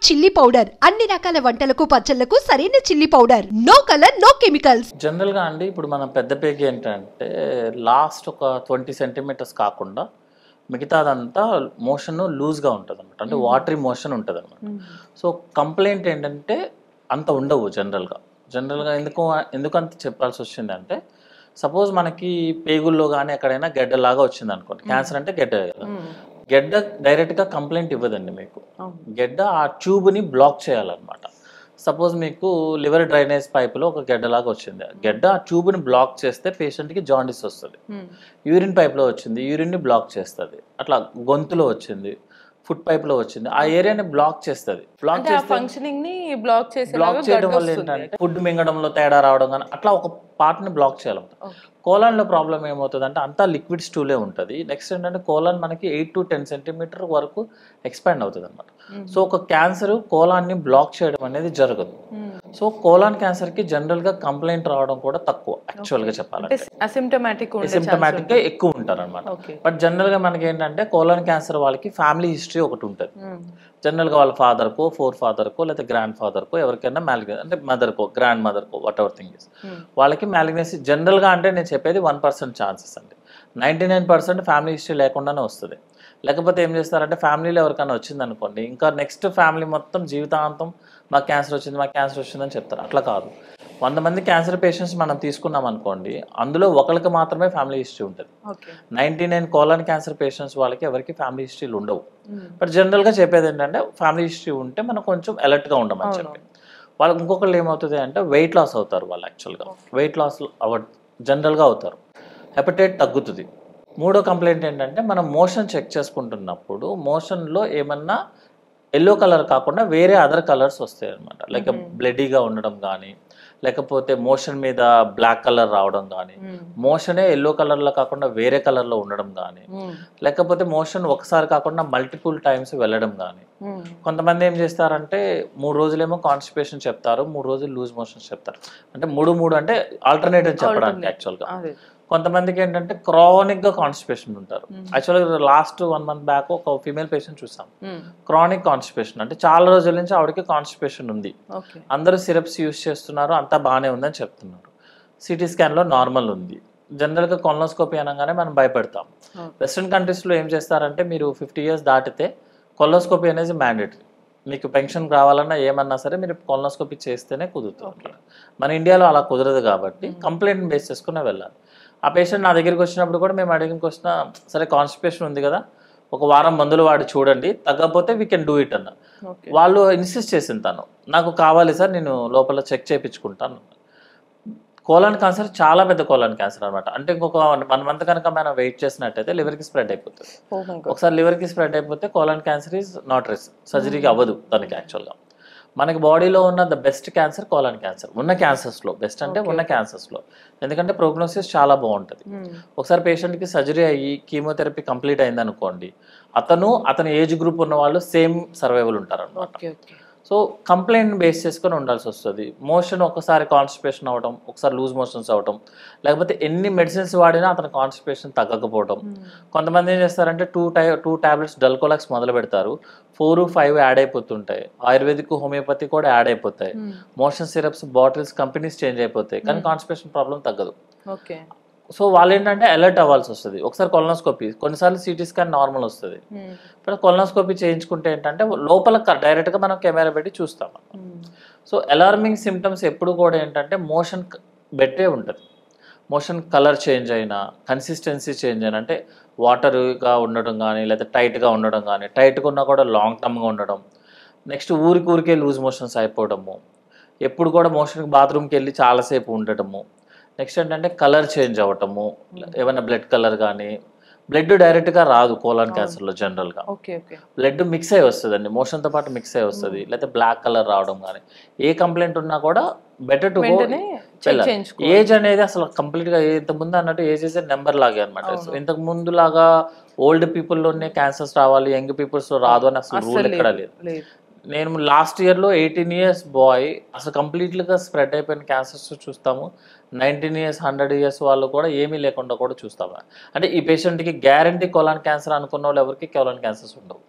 Chilli powder అన్ని రకాల వంటలకు పచ్చళ్లకు సరైన chilli powder. No colour no chemicals. General గా అండి ఇప్పుడు మనం పెద్ద పేగి ఏంటంటే లాస్ట్ ఒక 20 సెంటీమీటర్స్ కాకుండా మిగతాదంతా మోషన్ లూజ్గా ఉంటుంది అనమాట. అంటే వాటరీ మోషన్ ఉంటుంది అనమాట. సో కంప్లైంట్ ఏంటంటే అంత ఉండవు జనరల్గా ఎందుకంత చెప్పాల్సి వచ్చింది అంటే సపోజ్ మనకి పేగుల్లో కానీ ఎక్కడైనా గెడ్డలాగా వచ్చింది అనుకోండి. క్యాన్సర్ అంటే గెడ్డ కదా. గెడ్డ డైరెక్ట్గా కంప్లైంట్ ఇవ్వదండి మీకు. గెడ్డ ఆ ట్యూబ్ని బ్లాక్ చేయాలన్నమాట. సపోజ్ మీకు లివర్ డ్రైనేజ్ పైపులో ఒక గెడ్డలాగా వచ్చింది. గెడ్డ ఆ ట్యూబ్ని బ్లాక్ చేస్తే పేషెంట్కి జాండిస్ వస్తుంది. యూరిన్ పైప్లో వచ్చింది, యూరిన్ని బ్లాక్ చేస్తుంది. అట్లా గొంతులో వచ్చింది, ఫుడ్ పైప్లో వచ్చింది, ఆ ఏరియాని బ్లాక్ చేస్తుంది. బ్లాక్ చేయడం వల్ల ఏంటంటే ఫుడ్ మింగడంలో తేడా రావడం కానీ అట్లా ఒక పార్ట్ని బ్లాక్ చేయాలన్నమాట. కోలాన్లో ప్రాబ్లం ఏమవుతుంది అంటే అంతా లిక్విడ్ స్టూలే ఉంటుంది. నెక్స్ట్ ఏంటంటే కోలాన్ మనకి 8 to 10 సెంటీమీటర్ వరకు ఎక్స్పాండ్ అవుతుంది అనమాట. సో ఒక క్యాన్సర్ కోలాన్ని బ్లాక్ చేయడం అనేది జరగదు. సో కోలాన్ క్యాన్సర్కి జనరల్గా కంప్లైంట్ రావడం కూడా తక్కువ యాక్చువల్గా చెప్పాలంటే. అసిమ్టమాటిక్ గా ఎక్కువ ఉంటారు అనమాట. బట్ జనరల్గా మనకి ఏంటంటే కోలాన్ క్యాన్సర్ వాళ్ళకి ఫ్యామిలీ హిస్టరీ ఒకటి ఉంటుంది. జనరల్గా వాళ్ళ ఫాదర్కో ఫోర్ ఫాదర్కో లేదా గ్రాండ్ ఫాదర్కో ఎవరికైనా మ్యాలిగ్నెన్సీ అంటే మదర్కో గ్రాండ్ మదర్కో వాట్ ఎవర్ థింగ్ ఇస్ వాళ్ళకి మ్యాలిగ్నెన్సీ జనరల్గా అంటే నేను చెప్పేది 1% ఛాన్సెస్ అండి. 99% ఫ్యామిలీ హిస్టరీ లేకుండానే వస్తుంది. లేకపోతే ఏం చేస్తారంటే ఫ్యామిలీలో ఎవరికైనా వచ్చింది అనుకోండి, ఇంకా నెక్స్ట్ ఫ్యామిలీ మొత్తం జీవితాంతం మాకు క్యాన్సర్ వచ్చిందని చెప్తారు. అట్లా కాదు. 100 మంది క్యాన్సర్ పేషెంట్స్ మనం తీసుకున్నాం అనుకోండి, అందులో ఒకరికి మాత్రమే ఫ్యామిలీ హిస్టరీ ఉంటుంది. 99 కోలాన్ క్యాన్సర్ పేషెంట్స్ వాళ్ళకి ఎవరికి ఫ్యామిలీ హిస్టరీలు ఉండవు. బట్ జనరల్గా చెప్పేది ఏంటంటే ఫ్యామిలీ హిస్టరీ ఉంటే మనం కొంచెం అలర్ట్గా ఉండమని చెప్పి. వాళ్ళకి ఇంకొకళ్ళు ఏమవుతుంది అంటే వెయిట్ లాస్ అవుతారు. వాళ్ళు యాక్చువల్గా వెయిట్ లాస్ జనరల్గా అవుతారు. హెపటైట్ తగ్గుతుంది. మూడో కంప్లైంట్ ఏంటంటే మనం మోషన్ చెక్ చేసుకుంటున్నప్పుడు మోషన్లో ఏమన్నా ఎల్లో కలర్ కాకుండా వేరే అదర్ కలర్స్ వస్తాయి అనమాట. లైక్ బ్లడీగా ఉండడం కానీ, లేకపోతే మోషన్ మీద బ్లాక్ కలర్ రావడం కానీ, మోషనే ఎల్లో కలర్లో కాకుండా వేరే కలర్లో ఉండడం కానీ, లేకపోతే మోషన్ ఒకసారి కాకుండా మల్టిపుల్ టైమ్స్ వెళ్ళడం కానీ. కొంతమంది ఏం చేస్తారంటే 3 రోజులేమో కాన్స్టిపేషన్ చెప్తారు, 3 రోజులు లూజ్ మోషన్స్ చెప్తారు. అంటే 3 అంటే ఆల్టర్నేటివ్ చెప్పడానికి యాక్చువల్గా. కొంతమందికి ఏంటంటే క్రానిక్గా కాన్స్టిపేషన్ ఉంటారు. యాక్చువల్గా లాస్ట్ 1 month బ్యాక్ ఒక ఫీమేల్ పేషెంట్ చూసాం. క్రానిక్ కాన్స్టిపేషన్ అంటే చాలా రోజుల నుంచి ఆవిడకి కాన్స్టిపేషన్ ఉంది. అందరూ సిరప్స్ యూజ్ చేస్తున్నారు, అంతా బాగానే ఉందని చెప్తున్నారు. సిటీ స్కాన్లో నార్మల్ ఉంది. జనరల్గా కొలనోస్కోపీ అనగానే మనం భయపడతాం. వెస్ట్రన్ కంట్రీస్లో ఏం చేస్తారంటే మీరు 50 years దాటితే కొలనోస్కోపీ అనేది మ్యాండేటరీ. మీకు పెన్షన్ రావాలన్నా ఏమన్నా సరే మీరు కొలనోస్కోపీ చేస్తేనే కుదురుతుంది. మన ఇండియాలో అలా కుదరదు కాబట్టి కంప్లైంట్ బేస్ చేసుకునే వెళ్ళాలి. ఆ పేషెంట్ నా దగ్గరికి వచ్చినప్పుడు కూడా మేము అడిగిన క్వశ్చన్, సరే కాన్స్టిపేషన్ ఉంది కదా, ఒక వారం మందులు వాడి చూడండి, తగ్గకపోతే వీ కెన్ డూ ఇట్ అన్న. వాళ్ళు ఇన్సిస్ట్ చేసింది, తను నాకు కావాలి సార్, నేను లోపల చెక్ చేయించుకుంటాను. కోలాన్ క్యాన్సర్ చాలా పెద్ద కోలాన్ క్యాన్సర్ అనమాట. అంటే ఇంకొక 1 month కనుక మనం వెయిట్ చేసినట్టయితే లివర్కి స్ప్రెడ్ అయిపోతుంది. ఒకసారి లివర్కి స్ప్రెడ్ అయిపోతే colon cancer is not risk, సర్జరీకి అవ్వదు దానికి. యాక్చువల్గా మనకి బాడీలో ఉన్న the best cancer colon cancer. ఉన్న క్యాన్సర్స్లో బెస్ట్ అంటే ఉన్న క్యాన్సర్స్లో, ఎందుకంటే ప్రోగ్నోసిస్ చాలా బాగుంటుంది. ఒకసారి పేషెంట్కి సర్జరీ అయ్యి కీమోథెరపీ కంప్లీట్ అయింది అనుకోండి, అతని ఏజ్ గ్రూప్ ఉన్న వాళ్ళు సేమ్ సర్వైవల్ ఉంటారు అనమాట. సో కంప్లైంట్ బేస్ చేసుకొని ఉండాల్సి వస్తుంది. మోషన్ ఒకసారి కాన్స్టిపేషన్ అవ్వడం, ఒకసారి లూజ్ మోషన్స్ అవ్వడం, లేకపోతే ఎన్ని మెడిసిన్స్ వాడినా అతని కాన్స్టిపేషన్ తగ్గకపోవడం. కొంతమంది ఏం చేస్తారంటే 2 tablets డల్కోలాక్స్ మొదలు పెడతారు, 4, 5 యాడ్ అయిపోతుంటాయి. ఆయుర్వేదిక్ హోమియోపతి కూడా యాడ్ అయిపోతాయి. Motion syrups bottles companies change అయిపోతాయి, కానీ కాన్స్టిపేషన్ ప్రాబ్లం తగ్గదు. సో వాళ్ళు ఏంటంటే అలర్ట్ అవ్వాల్సి వస్తుంది. ఒకసారి కొలనోస్కోపీ, కొన్నిసార్లు సిటీ స్కాన్ నార్మల్ వస్తుంది. ఇప్పుడు కొలనోస్కోపీ చేయించుకుంటే ఏంటంటే లోపల డైరెక్ట్గా మనం కెమెరా పెట్టి చూస్తాం. సో అలార్మింగ్ సిమ్టమ్స్ ఎప్పుడు కూడా ఏంటంటే మోషన్ బెట్టే ఉంటుంది. మోషన్ కలర్ చేంజ్ అయినా, కన్సిస్టెన్సీ చేంజ్ అయినా, అంటే వాటర్గా ఉండడం కానీ, లేదా టైట్గా ఉండడం కానీ, టైట్గా ఉన్నా కూడా లాంగ్ టర్మ్గా ఉండడం, నెక్స్ట్ ఊరికే లూజ్ మోషన్స్ అయిపోవడము, ఎప్పుడు కూడా మోషన్కి బాత్రూమ్కి వెళ్ళి చాలాసేపు ఉండటము, నెక్స్ట్ ఏంటంటే కలర్ చేంజ్ అవ్వటము, ఏమైనా బ్లడ్ కలర్ కానీ. బ్లడ్ డైరెక్ట్గా రాదు కోలాన్ క్యాన్సర్లో. జనరల్గా బ్లడ్ మిక్స్ అయ్యి వస్తుందండి, మోషన్తో పాటు మిక్స్ అయ్యి వస్తుంది. లేకపోతే బ్లాక్ కలర్ రావడం కానీ. ఏ కంప్లైంట్ ఉన్నా కూడా బెటర్ టు గో. ఏజ్ అనేది అసలు కంప్లీట్గా ఇంతకుముందు అన్నట్టు ఏజ్ ఇస్ నెంబర్ లాగే అనమాట. ఇంతకు ముందు లాగా ఓల్డ్ పీపుల్లోనే క్యాన్సర్స్ రావాలి, యంగ్ పీపుల్స్లో రాదు అని అసలు రూల్ ఎక్కడ లేదు. నేను లాస్ట్ ఇయర్లో 18 years బాయ్ అసలు కంప్లీట్లీగా స్ప్రెడ్ అయిపోయిన క్యాన్సర్స్ చూస్తాము. 19 years 100 years వాళ్ళు కూడా ఏమీ లేకుండా కూడా చూస్తాము. అంటే ఈ పేషెంట్కి గ్యారంటీ కొలాన్ క్యాన్సర్ అనుకున్న వాళ్ళు ఎవరికి కొలాన్ క్యాన్సర్స్ ఉండవు.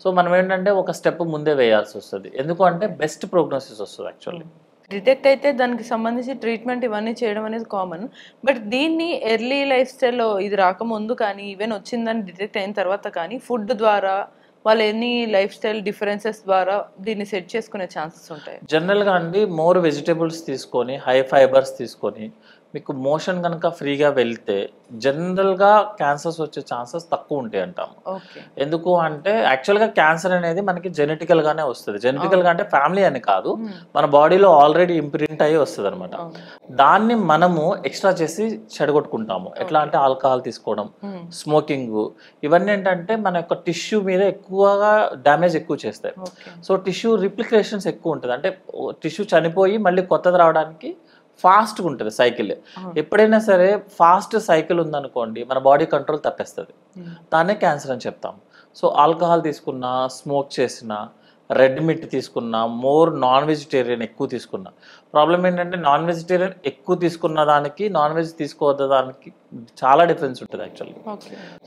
సో మనం ఏంటంటే ఒక స్టెప్ ముందే వేయాల్సి వస్తుంది. ఎందుకు అంటే బెస్ట్ ప్రోగ్నోసిస్ వస్తుంది యాక్చువల్లీ. డిటెక్ట్ అయితే దానికి సంబంధించి ట్రీట్మెంట్ ఇవన్నీ చేయడం అనేది కామన్. బట్ దీన్ని ఎర్లీ లైఫ్ స్టైల్లో ఇది రాకముందు కానీ ఈవెన్ వచ్చిందని డిటెక్ట్ అయిన తర్వాత కానీ ఫుడ్ ద్వారా వాళ్ళు ఎన్ని లైఫ్ స్టైల్ డిఫరెన్సెస్ ద్వారా దీన్ని సెట్ చేసుకునే ఛాన్సెస్ ఉంటాయి? జనరల్గా అండి మోర్ వెజిటేబుల్స్ తీసుకొని హై ఫైబర్స్ తీసుకొని మీకు మోషన్ కనుక ఫ్రీగా వెళ్తే జనరల్గా క్యాన్సర్స్ వచ్చే ఛాన్సెస్ తక్కువ ఉంటాయి అంటాము. ఎందుకు అంటే యాక్చువల్గా క్యాన్సర్ అనేది మనకి జెనెటికల్గానే వస్తుంది. జెనెటికల్గా అంటే ఫ్యామిలీ అని కాదు, మన బాడీలో ఆల్రెడీ ఇంప్రింట్ అయ్యి వస్తుంది అనమాట. దాన్ని మనము ఎక్స్ట్రా చేసి చెడగొట్టుకుంటాము. ఎట్లా అంటే ఆల్కహాల్ తీసుకోవడం, స్మోకింగ్, ఇవన్నీ ఏంటంటే మన యొక్క టిష్యూ మీద ఎక్కువగా డ్యామేజ్ ఎక్కువ చేస్తాయి. సో టిష్యూ రిప్లికేషన్స్ ఎక్కువ ఉంటుంది. అంటే టిష్యూ చనిపోయి మళ్ళీ కొత్తది రావడానికి ఫాస్ట్గా ఉంటుంది సైకిల్. ఎప్పుడైనా సరే ఫాస్ట్ సైకిల్ ఉందనుకోండి మన బాడీ కంట్రోల్ తప్పేస్తుంది. దాన్నే క్యాన్సర్ అని చెప్తాం. సో ఆల్కహాల్ తీసుకున్నా, స్మోక్ చేసినా, రెడ్ మీట్ తీసుకున్నా, మోర్ నాన్ వెజిటేరియన్ ఎక్కువ తీసుకున్నా, ప్రాబ్లం ఏంటంటే నాన్ వెజిటేరియన్ ఎక్కువ తీసుకున్న దానికి నాన్ వెజ్ తీసుకోవద్ద దానికి చాలా డిఫరెన్స్ ఉంటుంది యాక్చువల్లీ.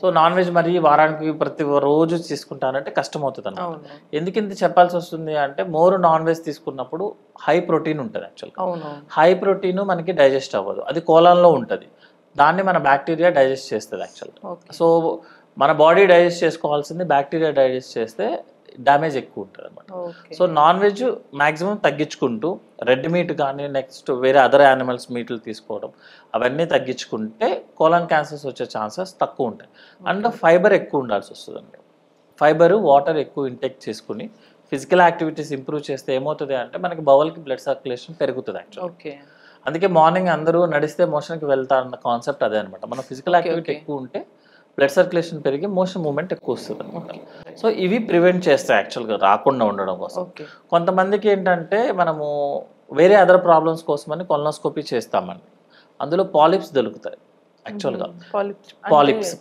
సో నాన్ వెజ్ మరి వారానికి ప్రతి రోజు తీసుకుంటానంటే కష్టం అవుతుంది అన్నమాట. ఎందుకు ఇంత చెప్పాల్సి వస్తుంది అంటే మోర్ నాన్ వెజ్ తీసుకున్నప్పుడు హై ప్రోటీన్ ఉంటుంది యాక్చువల్గా. హై ప్రోటీన్ మనకి డైజెస్ట్ అవ్వదు, అది కోలాన్లో ఉంటుంది. దాన్ని మన బ్యాక్టీరియా డైజెస్ట్ చేస్తుంది యాక్చువల్గా. సో మన బాడీ డైజెస్ట్ చేసుకోవాల్సింది బ్యాక్టీరియా డైజెస్ట్ చేస్తే డ్యామేజ్ ఎక్కువ ఉంటుంది అనమాట. సో నాన్ వెజ్ మ్యాక్సిమం తగ్గించుకుంటూ రెడ్ మీట్ కానీ నెక్స్ట్ వేరే అదర్ యానిమల్స్ మీట్లు తీసుకోవడం అవన్నీ తగ్గించుకుంటే కోలాన్ క్యాన్సర్స్ వచ్చే ఛాన్సెస్ తక్కువ ఉంటాయి. అండ్ ఫైబర్ ఎక్కువ ఉండాల్సి వస్తుందండి. ఫైబర్, వాటర్ ఎక్కువ ఇంటేక్ చేసుకుని ఫిజికల్ యాక్టివిటీస్ ఇంప్రూవ్ చేస్తే ఏమవుతుంది అంటే మనకి బౌల్కి బ్లడ్ సర్క్యులేషన్ పెరుగుతుంది యాక్చువల్లీ. అందుకే మార్నింగ్ అందరూ నడిస్తే మోషన్కి వెళ్తారన్న కాన్సెప్ట్ అదే అనమాట. మన ఫిజికల్ యాక్టివిటీ ఎక్కువ ఉంటే బ్లడ్ సర్క్యులేషన్ పెరిగి మోషన్ మూవ్మెంట్ ఎక్కువ వస్తుంది అనమాట. సో ఇవి ప్రివెంట్ చేస్తాయి యాక్చువల్గా రాకుండా ఉండడం కోసం. కొంతమందికి ఏంటంటే మనము వేరే అదర్ ప్రాబ్లమ్స్ కోసమని కొలనోస్కోపీ చేస్తామండి. అందులో పాలిప్స్ దొరుకుతాయి యాక్చువల్గా.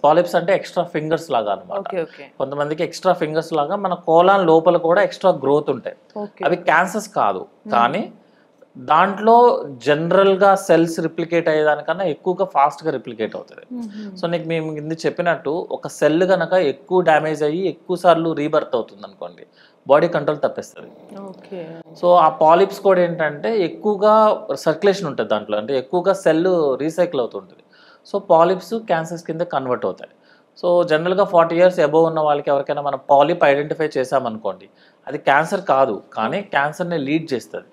పాలిప్స్ అంటే ఎక్స్ట్రా ఫింగర్స్ లాగా అనమాట. కొంతమందికి ఎక్స్ట్రా ఫింగర్స్ లాగా మన కోలాన్ లోపల కూడా ఎక్స్ట్రా గ్రోత్ ఉంటాయి. అవి క్యాన్సర్స్ కాదు, కానీ దాంట్లో జనరల్గా సెల్స్ రిప్లికేట్ అయ్యేదానికన్నా ఎక్కువగా ఫాస్ట్గా రిప్లికేట్ అవుతుంది. సో నీకు మేము కింద చెప్పినట్టు ఒక సెల్ కనుక ఎక్కువ డ్యామేజ్ అయ్యి ఎక్కువ సార్లు రీబర్త్ అవుతుంది అనుకోండి, బాడీ కంట్రోల్ తప్పేస్తుంది. సో ఆ పాలిప్స్ కూడా ఏంటంటే ఎక్కువగా సర్క్యులేషన్ ఉంటుంది దాంట్లో, అంటే ఎక్కువగా సెల్ రీసైకిల్ అవుతుంటుంది. సో పాలిప్స్ క్యాన్సర్స్ కింద కన్వర్ట్ అవుతాయి. సో జనరల్గా 40 years అబోవ్ ఉన్న వాళ్ళకి ఎవరికైనా మనం పాలిప్ ఐడెంటిఫై చేసామనుకోండి, అది క్యాన్సర్ కాదు, కానీ క్యాన్సర్ని లీడ్ చేస్తుంది.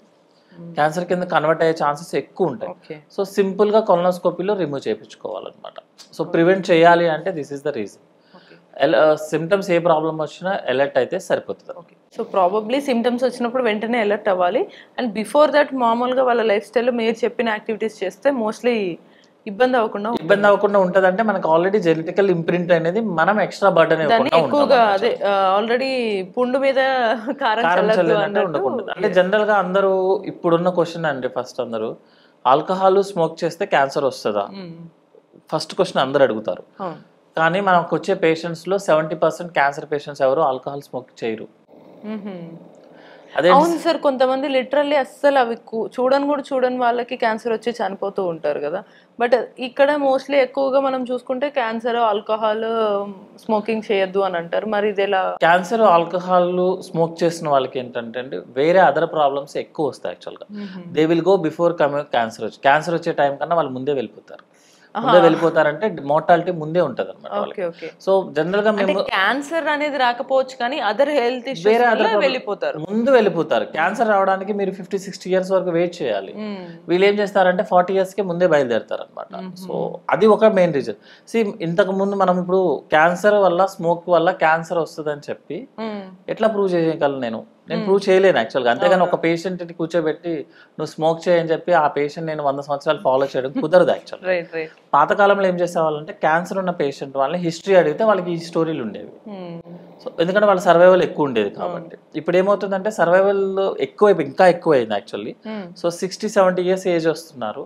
క్యాన్సర్ కింద కన్వర్ట్ అయ్యే ఛాన్సెస్ ఎక్కువ ఉంటాయి. సో సింపుల్గా కొలనోస్కోపీలో రిమూవ్ చేయించుకోవాలన్నమాట. సో ప్రివెంట్ చేయాలి అంటే this is the reason. Symptoms A problem వచ్చినా అలర్ట్ అయితే సరిపోతుంది. సో ప్రాబబ్లీ సిమ్టమ్స్ వచ్చినప్పుడు వెంటనే అలర్ట్ అవ్వాలి. అండ్ బిఫోర్ దట్ మామూలుగా వాళ్ళ లైఫ్ స్టైల్లో మీరు చెప్పిన యాక్టివిటీస్ చేస్తే మోస్ట్లీ ఇబ్బంది అవ్వకుండా ఉంటుంది. అంటే మనకు ఆల్రెడీ జెనెటికల్ ఇంప్రింట్ అనేది మనం ఎక్స్ట్రా బర్డెన్ ఎక్కువగా అదే ఆల్రెడీ పుండు మీద కారం ఉండకూడదు. అంటే జనరల్ గా అందరూ ఇప్పుడున్న క్వశ్చన్ అండి, ఫస్ట్ అందరూ ఆల్కహాల్ స్మోక్ చేస్తే క్యాన్సర్ వస్తుందా ఫస్ట్ క్వశ్చన్ అందరు అడుగుతారు. కానీ మనకు వచ్చే పేషెంట్స్ లో 70% క్యాన్సర్ పేషెంట్స్ ఎవరు ఆల్కహాల్ స్మోక్ చేయరు. అవును సార్, కొంతమంది లిటరల్లీ అస్సలు అవి చూడని వాళ్ళకి క్యాన్సర్ వచ్చి చనిపోతూ ఉంటారు కదా. బట్ ఇక్కడ మోస్ట్లీ ఎక్కువగా మనం చూసుకుంటే క్యాన్సర్, ఆల్కహాల్ స్మోకింగ్ చేయొద్దు అని అంటారు. మరి ఇది ఎలా? క్యాన్సర్, ఆల్కహాల్ స్మోక్ చేసిన వాళ్ళకి ఏంటంటే వేరే అదర్ ప్రాబ్లమ్స్ ఎక్కువ వస్తాయి యాక్చువల్గా. They will go before cancer వచ్చే టైం కన్నా వాళ్ళు ముందే వెళ్ళిపోతారంటే మోర్టాలిటీ ముందే ఉంటది అనమాట. సో జనరల్ గా మేము క్యాన్సర్ అనేది రాకపోవచ్చు కానీ అదర్ హెల్త్ ఇష్యూస్ ముందు వెళ్ళిపోతారు. క్యాన్సర్ రావడానికి మీరు 50-60 years వరకు వెయిట్ చేయాలి. వీళ్ళు ఏం చేస్తారంటే 40 years కి ముందే బయలుదేరుతారు అనమాట. సో అది ఒక మెయిన్ రీజన్. ఇంతకు ముందు మనం ఇప్పుడు క్యాన్సర్ వల్ల స్మోక్ వల్ల క్యాన్సర్ వస్తుందని చెప్పి ఎట్లా ప్రూవ్ చేయగలను? నేను ప్రూవ్ చేయలేను యాక్చువల్గా. అంతేగాని ఒక పేషెంట్ని కూర్చోబెట్టి నువ్వు స్మోక్ చేయని చెప్పి ఆ పేషెంట్ నేను 100 సంవత్సరాలు ఫాలో చేయడం కుదరదు యాక్చువల్గా. పాతకాలంలో ఏం చేసేవాళ్ళంటే క్యాన్సర్ ఉన్న పేషెంట్ వాళ్ళని హిస్టరీ అడిగితే వాళ్ళకి ఈ స్టోరీలు ఉండేవి. సో ఎందుకంటే వాళ్ళ సర్వైవల్ ఎక్కువ ఉండేది కాబట్టి. ఇప్పుడు ఏమవుతుందంటే సర్వైవల్ ఇంకా ఎక్కువైంది యాక్చువల్లీ. సో 60-70 years ఏజ్ వస్తున్నారు,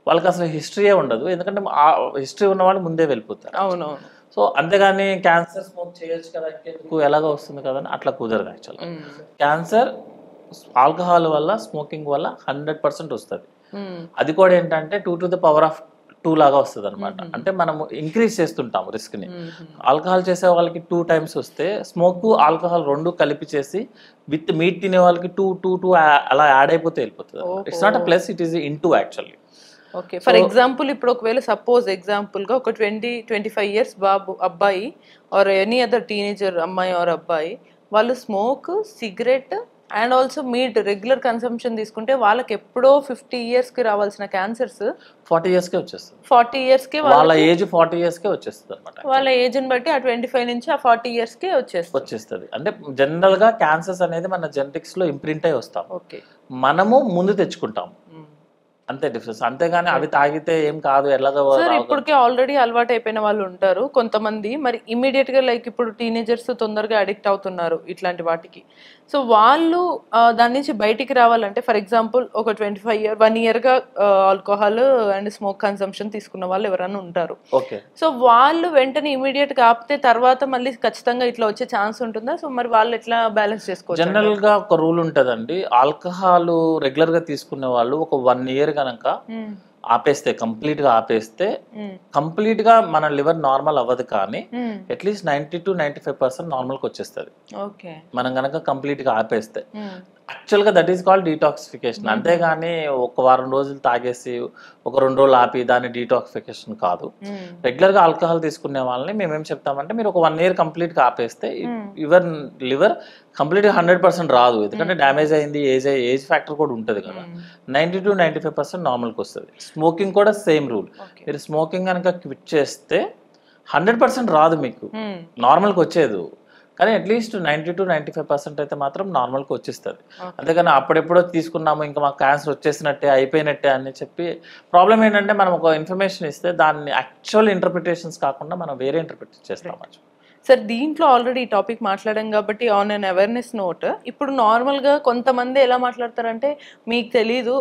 వాళ్ళకి అసలు హిస్టరీయే ఉండదు. ఎందుకంటే ఆ హిస్టరీ ఉన్న వాళ్ళు ముందే వెళ్ళిపోతారు. అవునవును. సో అంతేగాని క్యాన్సర్ స్మోక్ చేయొచ్చు కదా ఇంకెందుకు ఎలాగో వస్తుంది కదా అని అట్లా కుదరదు యాక్చువల్గా. క్యాన్సర్ ఆల్కహాల్ వల్ల స్మోకింగ్ వల్ల 100% వస్తుంది. అది కూడా ఏంటంటే 2 లాగా వస్తుంది అనమాట. అంటే మనము ఇంక్రీజ్ చేస్తుంటాము రిస్క్ని. ఆల్కహాల్ చేసే వాళ్ళకి 2 times వస్తే స్మోక్ ఆల్కహాల్ 2 కలిపి చేసి విత్ మీట్ తినే వాళ్ళకి 2 అలా యాడ్ అయిపోతే వెళ్ళిపోతుంది. It's not a plus, it is into actually. Okay, for example ఇప్పుడు ఒకవేళ సపోజ్ ఎగ్జాంపుల్గా ఒక 20-25 years అబ్బాయి ఆర్ ఎనీ అదర్ టీనేజర్ అమ్మాయి ఆర్ అబ్బాయి వాళ్ళు smoke, cigarette and also meet regular consumption తీసుకుంటే వాళ్ళకి ఎప్పుడో 50 yearsకి రావాల్సిన క్యాన్సర్స్ 40 yearsకే వచ్చేస్తుంది. 40 yearsకే వాళ్ళ ఏజ్ 40 yearsకే వచ్చేస్తుంది అనమాట. వాళ్ళ ఏజ్ని బట్టి ఆ 25 నుంచి ఆ 40 yearsకే వచ్చేస్తుంది. అంటే జనరల్ గా క్యాన్సర్స్ అనేది మన జెనెటిక్స్ లో ఇంప్రింట్ అయి వస్తాం. ఓకే, మనము ముందు తెచ్చుకుంటాం అంతే డిఫరెన్స్. అంతేగాని అవి తాగితే ఏం కాదు ఎలాగో. సార్ ఇప్పటికే ఆల్రెడీ అలవాటు అయిపోయిన వాళ్ళు ఉంటారు కొంతమంది, మరి ఇమీడియట్ గా లైక్ ఇప్పుడు టీనేజర్స్ తొందరగా అడిక్ట్ అవుతున్నారు ఇట్లాంటి వాటికి. సో వాళ్ళు దాని నుంచి బయటికి రావాలంటే ఫర్ ఎగ్జాంపుల్ ఒక 1 year గా ఆల్కహాల్ అండ్ స్మోక్ కన్సంప్షన్ తీసుకున్న వాళ్ళు ఎవరైనా ఉంటారు. ఓకే, సో వాళ్ళు వెంటనే ఇమీడియట్ గా ఆపితే తర్వాత మళ్ళీ ఖచ్చితంగా ఇట్లా వచ్చే ఛాన్స్ ఉంటుందా? సో మరి వాళ్ళు ఎట్లా బ్యాలెన్స్ చేసుకోవచ్చు? జనరల్ గా ఒక రూల్ ఉంటదండి. ఆల్కహాల్ రెగ్యులర్ గా తీసుకునే వాళ్ళు ఒక 1 year కనుక ఆపేస్తే, కంప్లీట్ గా ఆపేస్తే కంప్లీట్ గా మన లివర్ నార్మల్ అవ్వదు, కానీ అట్లీస్ట్ 90-95% నార్మల్కి వచ్చేస్తుంది మనం కనుక కంప్లీట్ గా ఆపేస్తే. యాక్చువల్ గా దట్ ఈస్ కాల్డ్ డీటాక్సిఫికేషన్. అంతేగాని ఒక వారం రోజులు తాగేసి ఒక 2 రోజులు ఆపి దాని డీటాక్సిఫికేషన్ కాదు. రెగ్యులర్ గా ఆల్కహాల్ తీసుకునే వాళ్ళని మేమేం చెప్తామంటే మీరు ఒక 1 year కంప్లీట్ గా ఆపేస్తే యువర్ లివర్ కంప్లీట్ గా 100% రాదు, ఎందుకంటే డ్యామేజ్ అయింది, ఏజ్ ఫ్యాక్టర్ కూడా ఉంటుంది కదా. 90-95% నార్మల్కి వస్తుంది. స్మోకింగ్ కూడా సేమ్ రూల్. మీరు స్మోకింగ్ కనుక క్విట్ చేస్తే 100% రాదు మీకు, నార్మల్కి వచ్చేది, కానీ అట్లీస్ట్ 90-95% అయితే మాత్రం నార్మల్కి వచ్చేస్తుంది. అంతేగాని అప్పుడెప్పుడో తీసుకున్నాము ఇంకా మాకు క్యాన్సర్ వచ్చేసినట్టే అయిపోయినట్టే అని చెప్పి. ప్రాబ్లం ఏంటంటే మనం ఒక ఇన్ఫర్మేషన్ ఇస్తే దాన్ని యాక్చువల్ ఇంటర్ప్రిటేషన్స్ కాకుండా మనం వేరే ఇంటర్ప్రిట్ చేస్తాం. సార్ దీంట్లో ఆల్రెడీ ఈ టాపిక్ మాట్లాడాం కాబట్టి ఆన్ అన్ అవేర్నెస్ నోట్, ఇప్పుడు నార్మల్గా కొంతమంది ఎలా మాట్లాడతారంటే మీకు తెలీదు,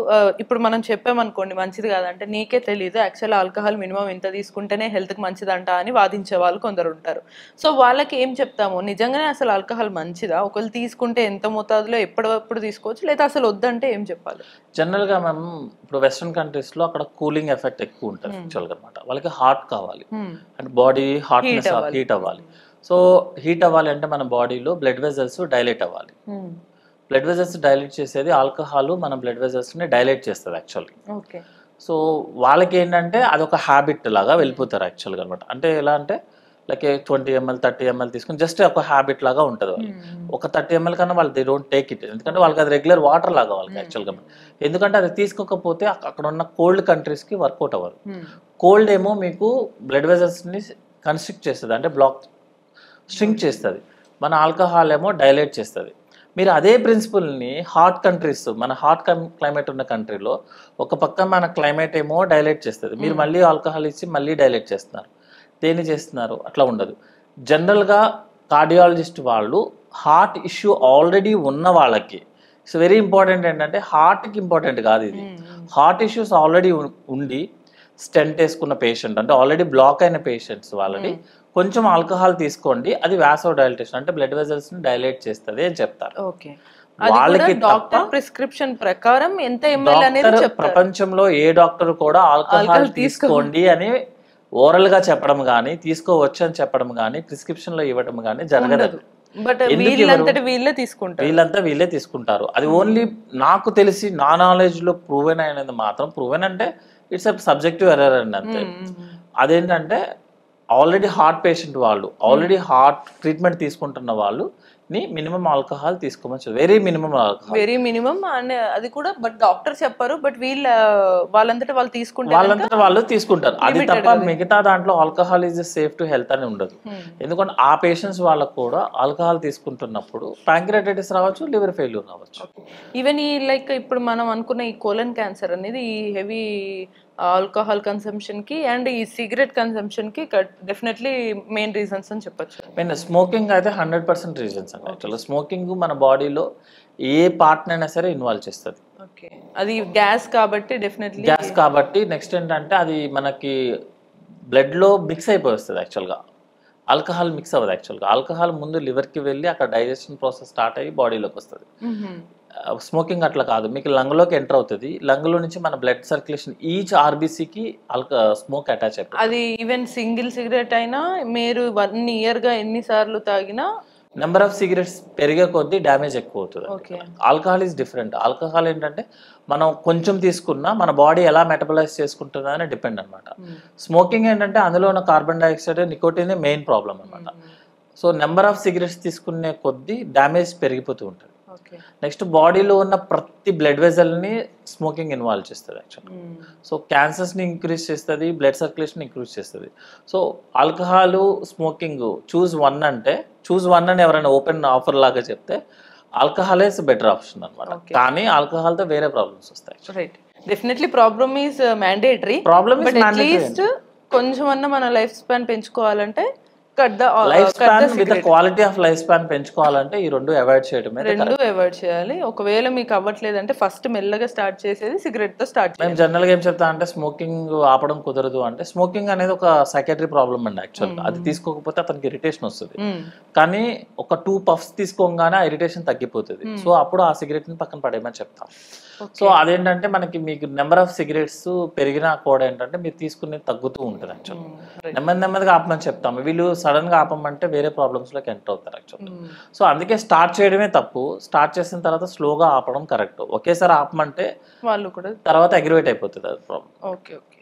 ఇప్పుడు మనం చెప్పామనుకోండి మంచిది కాదంటే నీకే తెలీదు, యాక్చువల్ ఆల్కహాల్ మినిమం ఇంత తీసుకుంటేనే హెల్త్కి మంచిదంట అని వాదించే వాళ్ళు కొందరు ఉంటారు. సో వాళ్ళకి ఏం చెప్తాము, నిజంగానే అసలు ఆల్కహాల్ మంచిదా, ఒకవేళ తీసుకుంటే ఎంత మోతాదులో ఎప్పుడప్పుడు తీసుకోవచ్చు, లేదా అసలు వద్దంటే ఏం చెప్పాలి? జనరల్గా మనం ఇప్పుడు వెస్ట్రన్ కంట్రీస్లో అక్కడ కూలింగ్ ఎఫెక్ట్ ఎక్కువ ఉంటుంది యాక్చువల్గా అనమాట. వాళ్ళకి హాట్ కావాలి అండ్ బాడీ హాట్నెస్ హీట్ అవ్వాలి. సో హీట్ అవ్వాలి అంటే మన బాడీలో బ్లడ్ వెజల్స్ డైలేట్ అవ్వాలి. బ్లడ్ వెజల్స్ డైలేట్ చేసేది ఆల్కహాల్ మన బ్లడ్ వెజల్స్ని డైలేట్ చేస్తుంది యాక్చువల్గా. సో వాళ్ళకి ఏంటంటే అదొక హ్యాబిట్ లాగా వెళ్ళిపోతారు యాక్చువల్గా అనమాట. అంటే ఎలా అంటే లైక్ 20 ml 30 ml తీసుకుని జస్ట్ ఒక హ్యాబిట్ లాగా ఉంటుంది వాళ్ళు. ఒక 30 ml కన్నా వాళ్ళు దే డోంట్ టేక్ ఇట్, ఎందుకంటే వాళ్ళకి అది రెగ్యులర్ వాటర్ లాగా వాళ్ళకి యాక్చువల్గా. ఎందుకంటే అది తీసుకోకపోతే అక్కడ ఉన్న కోల్డ్ కంట్రీస్కి వర్కౌట్ అవ్వదు. కోల్డ్ ఏమో మీకు బ్లడ్ వెజల్స్ని కన్స్ట్రిక్ట్ చేస్తుంది, అంటే స్ట్రింక్ చేస్తుంది. మన ఆల్కహాల్ ఏమో డైలేట్ చేస్తుంది. మీరు అదే ప్రిన్సిపల్ని హాట్ కంట్రీస్, మన హాట్ క్లైమేట్ ఉన్న కంట్రీలో ఒక పక్క మన క్లైమేట్ ఏమో డైలేట్ చేస్తుంది, మీరు మళ్ళీ ఆల్కహాల్ ఇచ్చి మళ్ళీ డైలేట్ చేస్తున్నారు. దేన్ని చేస్తున్నారు? అట్లా ఉండదు. జనరల్గా కార్డియాలజిస్ట్ వాళ్ళు హార్ట్ ఇష్యూ ఆల్రెడీ ఉన్న వాళ్ళకి, ఇట్స్ వెరీ ఇంపార్టెంట్ ఏంటంటే హార్ట్కి ఇంపార్టెంట్ కాదు ఇది. హార్ట్ ఇష్యూస్ ఆల్రెడీ ఉండి స్టెంట్ వేసుకున్న పేషెంట్, అంటే ఆల్రెడీ బ్లాక్ అయిన పేషెంట్స్ వాళ్ళని కొంచెం ఆల్కహాల్ తీసుకోండి, అది వాసో డైలటేషన్ అంటే బ్లడ్ వెజల్స్ ని డైలేట్ చేస్తుంది అని చెప్తారు. వాళ్ళకి డాక్టర్ ప్రిస్క్రిప్షన్ ప్రకారం ఎంత ఎంఎల్ అనేది చెప్తారు. ప్రపంచంలో ఏ డాక్టర్ కూడా ఆల్కహాల్ తీసుకోండి అని ఓరల్ గా చెప్పడం గానీ, తీసుకోవచ్చు అని చెప్పడం గానీ, ప్రిస్క్రిప్షన్ లో ఇవ్వడం గానీ జరగదు. బట్ వీళ్ళంతా వీళ్ళే తీసుకుంటారు. అది ఓన్లీ నాకు తెలిసి నా నాలెడ్జ్ లో ప్రూవెన్ అయినది మాత్రం, ప్రూవెన్ అంటే ఇట్స్ సబ్జెక్టివ్ ఎర్రర్ అండి అంతే. అదేంటంటే ఆల్రెడీ హార్ట్ పేషెంట్ వాళ్ళు, ఆల్రెడీ హార్ట్ ట్రీట్మెంట్ తీసుకుంటున్న వాళ్ళు ని మినిమం ఆల్కహాల్ తీసుకోవచ్చు, very minimum alcohol, very minimum. And అది కూడా బట్ డాక్టర్ చెప్పారు, బట్ వాళ్ళంతటా వాళ్ళు తీసుకుంటారు. అది తప్ప మిగతా దాంట్లో alcohol is safe to health అని ఉండదు. ఎందుకంటే ఆ పేషెంట్స్ వాళ్ళకు కూడా ఆల్కహాల్ తీసుకుంటున్నప్పుడు ప్యాంక్రియాటైటిస్ రావచ్చు, లివర్ ఫెయిల్యూర్ రావచ్చు. ఈవెన్ ఈ లైక్ ఇప్పుడు మనం అనుకున్న ఈ కోలన్ క్యాన్సర్ అనేది ఈ హెవీ ఆల్కహాల్ కన్సంప్షన్ కి అండ్ ఈ సిగరెట్ కన్సంప్షన్ కి డెఫినెట్లీ మెయిన్ రీజన్స్ అని చెప్పొచ్చు. మెయిన్ స్మోకింగ్ అయితే 100% రీజన్స్ అండి. యాక్చువల్గా స్మోకింగ్ మన బాడీలో ఏ పార్ట్ అయినా సరే ఇన్వాల్వ్ చేస్తుంది. అది గ్యాస్ కాబట్టి డెఫినెట్లీ గ్యాస్ కాబట్టి నెక్స్ట్ ఏంటంటే అది మనకి బ్లడ్ లో మిక్స్ అయిపోయి వస్తుంది యాక్చువల్గా. ఆల్కహాల్ మిక్స్ అవ్వదు యాక్చువల్గా. ఆల్కహాల్ ముందు లివర్కి వెళ్ళి అక్కడ డైజెషన్ ప్రాసెస్ స్టార్ట్ అయ్యి బాడీలోకి వస్తుంది. స్మోకింగ్ అట్లా కాదు, మీకు లంగ్లోకి ఎంటర్ అవుతుంది, లంగ్లో నుంచి మన బ్లడ్ సర్క్యులేషన్ ఈచ్ ఆర్బీసీకి స్మోక్ అటాచ్ అయిపోతుంది. అది ఈవెన్ సింగిల్ సిగరెట్ అయినా మీరు 1 ఇయర్గా ఎన్నిసార్లు తాగినా నెంబర్ ఆఫ్ సిగరెట్స్ పెరిగే కొద్దీ డ్యామేజ్ ఎక్కువ అవుతుంది. Alcohol is different. ఆల్కహాల్ ఏంటంటే మనం కొంచెం తీసుకున్నా మన బాడీ ఎలా మెటబలైజ్ చేసుకుంటుందా అని డిపెండ్ అనమాట. స్మోకింగ్ ఏంటంటే అందులో ఉన్న carbon dioxide, nicotine main problem అనమాట. సో నెంబర్ ఆఫ్ సిగరెట్స్ తీసుకునే కొద్దీ డ్యామేజ్ పెరిగిపోతూ ఉంటుంది. నెక్స్ట్ బాడీలో ఉన్న ప్రతి బ్లడ్ వెజల్ని స్మోకింగ్ ఇన్వాల్వ్ చేస్తుంది యాక్చువల్గా. సో క్యాన్సర్స్ని ఇంక్రీజ్ చేస్తుంది, బ్లడ్ సర్క్యులేషన్ ఇంక్రీజ్ చేస్తుంది. So alcohol smoking choose one అంటే చూస్ వన్ అని ఎవరైనా ఓపెన్ ఆఫర్ లాగా చెప్తే ఆల్కహాల్ ఇస్ బెటర్ ఆప్షన్ అనమాట. కానీ ఆల్కహాల్తో వేరే ప్రాబ్లమ్స్ వస్తాయి. Right, definitely problem is mandatory. Problem but at least కొంచెం అన్న మన లైఫ్ స్పాన్ పెంచుకోవాలంటే life span with quality of life span పెంచుకోవాలంటే ఈ రెండు అవాయిడ్ చేయడమే. రెండు అవాయిడ్ చేయాలి. ఒకవేళ మీకు అవ్వట్లేదంటే ఫస్ట్ మెల్లగా స్టార్ట్ చేసేది సిగరెట్ తో స్టార్ట్ చేయాలి. మేము జనరల్గా ఏం చెప్తా అంటే స్మోకింగ్ ఆపడం కుదరదు అంటే, స్మోకింగ్ అనేది ఒక సైకాట్రీ ప్రాబ్లమ్ అండి యాక్చువల్గా. అది తీసుకోకపోతే అతనికి ఇరిటేషన్ వస్తుంది, కానీ ఒక 2 puffs తీసుకోగానే ఆ ఇరిటేషన్ తగ్గిపోతుంది. సో అప్పుడు ఆ సిగరెట్ ని పక్కన పడేయమని చెప్తాం. సో అదేంటంటే మనకి మీకు నెంబర్ ఆఫ్ సిగరెట్స్ పెరిగినా కూడా ఏంటంటే మీరు తీసుకునేది తగ్గుతూ ఉంటుంది యాక్చువల్గా. నెమ్మదిగా ఆపమని చెప్తాము. వీళ్ళు సడన్ గా ఆపమంటే వేరే ప్రాబ్లమ్స్ లోకి ఎంటర్ అవుతారు యాక్చువల్గా. సో అందుకే స్టార్ట్ చేయడమే తప్పు, స్టార్ట్ చేసిన తర్వాత స్లోగా ఆపడం కరెక్ట్. ఒకేసారి ఆపమంటే వాళ్ళు కూడా తర్వాత అగ్రివేట్ అయిపోతుంది అది ప్రాబ్లం. Okay okay.